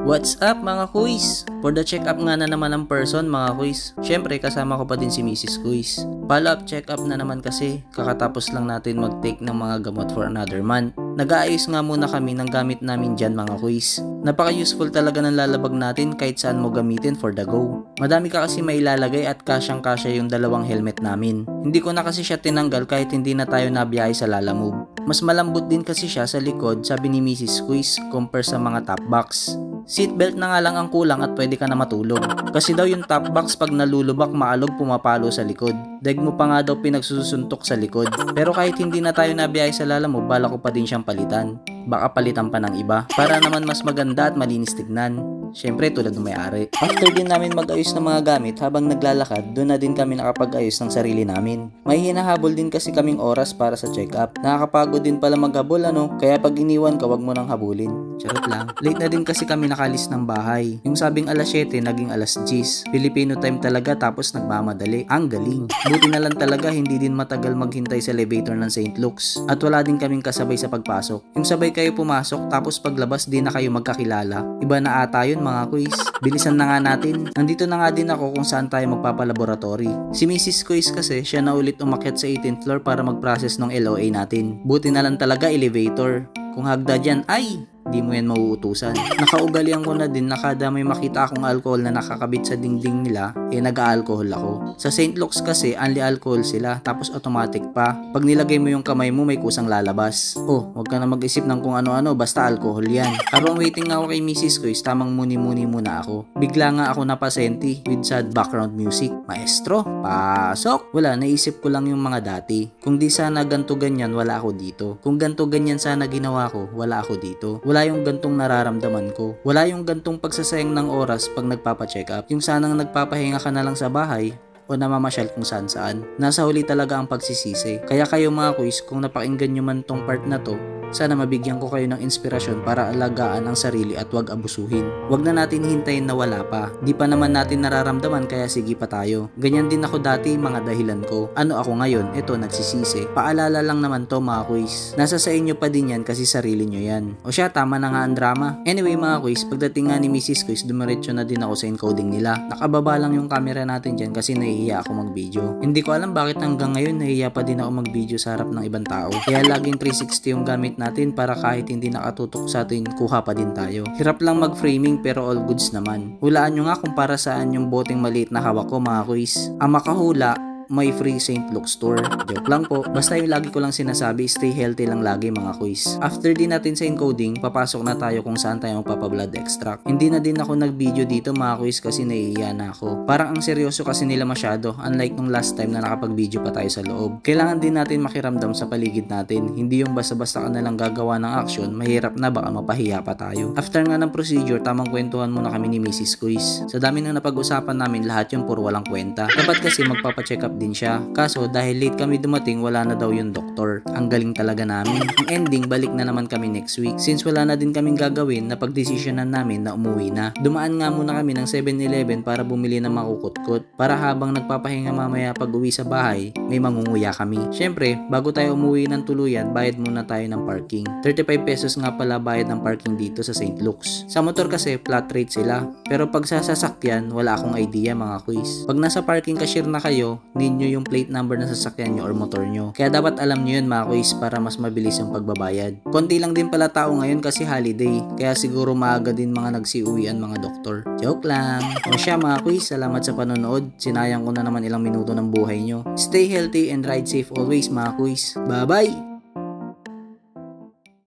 What's up mga kuis? For the check-up nga na naman ng person mga kuis. Syempre kasama ko pa din si Mrs. Kuis. Follow-up check-up na naman kasi kakatapos lang natin mag-take ng mga gamot for another month. Nag-aayos nga muna kami ng gamit namin dyan mga kuis. Napaka-useful talaga ng lalabag natin kahit saan mo gamitin for the go. Madami ka kasi mailalagay at kasyang-kasya yung dalawang helmet namin. Hindi ko na kasi siya tinanggal kahit hindi na tayo nabiyahe sa Lalamove. Mas malambot din kasi siya sa likod, sabi ni Mrs. Kuis, compare sa mga top box. Seatbelt na nga lang ang kulang at pwede ka na matulog. Kasi daw yung top box pag nalulubak maalog pumapalo sa likod. Daig mo pa nga daw pinagsusuntok sa likod. Pero kahit hindi na tayo nabiyahe sa Lalamove, bala ko pa din siyang palitan. Baka palitan pa ng iba para naman mas maganda at malinis tignan. Syempre tulad ng may-ari. After din namin mag-ayos ng mga gamit habang naglalakad, doon na din kami nakapag-ayos ng sarili namin. May hinahabol din kasi kaming oras para sa check-up. Nakakapagod din pala maghabol kaya pag iniwan ka wag mo nang habulin. Charot lang. Late na din kasi kami nakalis ng bahay. Yung sabing alas 7 naging alas 10. Filipino time talaga tapos nagmamadali. Ang galing. Buti na lang talaga hindi din matagal maghintay sa elevator ng St. Luke's. At wala din kaming kasabay sa pagpasok. Yung sabay kayo pumasok tapos paglabas di na kayo magkakilala. Iba na ata yun mga kuis. Bilisan na nga natin. Nandito na nga din ako kung saan tayo magpapalaboratory. Si Mrs. Kuis kasi siya na ulit umakyat sa 18th floor para mag-process ng LOA natin. Buti na lang talaga elevator. Kung hagda dyan, ay! Di mo yan mauutusan. Nakaugalian ko na din na kada may makita akong alcohol na nakakabit sa dingding nila, nag-aalcohol ako. Sa St. Luke's kasi, only alcohol sila, tapos automatic pa. Pag nilagay mo yung kamay mo, may kusang lalabas. Oh, wag ka na mag-isip ng kung ano-ano, basta alcohol yan. Habang waiting nga ako kay Mrs. Kuis, tamang muni-muni muna ako. Bigla nga ako napasenti with sad background music. Maestro, pasok! Wala, naisip ko lang yung mga dati. Kung di sana ganto ganyan, wala ako dito. Kung ganto ganyan sana ginawa ko, wala ako dito. Wala yung gantong nararamdaman ko. Wala yung gantong pagsasayang ng oras pag nagpapa-check up. Yung sanang nagpapahinga ka na lang sa bahay o namamasyal kung saan saan. Nasa huli talaga ang pagsisisi. Kaya kayo mga kuis, kung napakinggan nyo man tong part na to, sana mabigyan ko kayo ng inspirasyon para alagaan ang sarili at wag abusuhin. Wag na natin hintayin na wala pa. Di pa naman natin nararamdaman kaya sige pa tayo. Ganyan din ako dati mga dahilan ko. Ano ako ngayon? Eto nagsisisi. Paalala lang naman to mga kuis. Nasa sa inyo pa din yan kasi sarili nyo yan. O siya, tama na nga ang drama. Anyway mga kuis, pagdating nga ni Mrs. Kuis, dumiretso na din ako sa encoding nila. Nakababa lang yung camera natin dyan kasi nahihiya ako mag-video. Hindi ko alam bakit hanggang ngayon nahihiya pa din ako mag-video sa harap ng ibang tao. Kaya laging 360 yung gamit natin para kahit hindi nakatutok sa atin, kuha pa din tayo. Hirap lang mag-framing pero all goods naman. Hulaan nyo nga kung para saan yung boteng maliit na hawak ko mga kuis. Ang makahula, may free St. Luke's store. Joke lang po. Basta yung lagi ko lang sinasabi, stay healthy lang lagi mga kuis. After din natin sa encoding, papasok na tayo kung saan tayo magpapa-blood extract. Hindi na din ako nag-video dito mga kuis kasi naiiya na ako. Parang ang seryoso kasi nila masyado, unlike nung last time na nakapag-video pa tayo sa loob. Kailangan din natin makiramdam sa paligid natin. Hindi yung basta-basta ka nalang gagawa ng action, mahirap na baka mapahiya pa tayo. After nga ng procedure, tamang kwentuhan muna kami ni Mrs. Kuis. Sa dami nang napag-usapan namin, lahat yung puro walang kwenta. Dapat kasi magpapa-check up din siya. Kaso dahil late kami dumating, wala na daw yung doktor. Ang galing talaga namin. Ang ending, balik na naman kami next week. Since wala na din kaming gagawin, napagdesisyonan namin na umuwi na. Dumaan nga muna kami ng 7-Eleven para bumili ng makukutkot. Para habang nagpapahinga mamaya pag uwi sa bahay, may mangunguya kami. Syempre, bago tayo umuwi ng tuluyan, bayad muna tayo ng parking. 35 pesos nga pala bayad ng parking dito sa St. Luke's. Sa motor kasi, flat rate sila. Pero pag sa sasakyan, wala akong idea mga quiz. Pag nasa parking cashier na kayo, ninyo yung plate number ng sasakyan nyo or motor nyo. Kaya dapat alam nyo yun mga kuis para mas mabilis yung pagbabayad. Konti lang din pala tao ngayon kasi holiday. Kaya siguro maaga din mga nagsiuwian mga doktor. Joke lang. O siya mga kuis, salamat sa panonood. Sinayang ko na naman ilang minuto ng buhay nyo. Stay healthy and ride safe always mga kuis. Bye bye!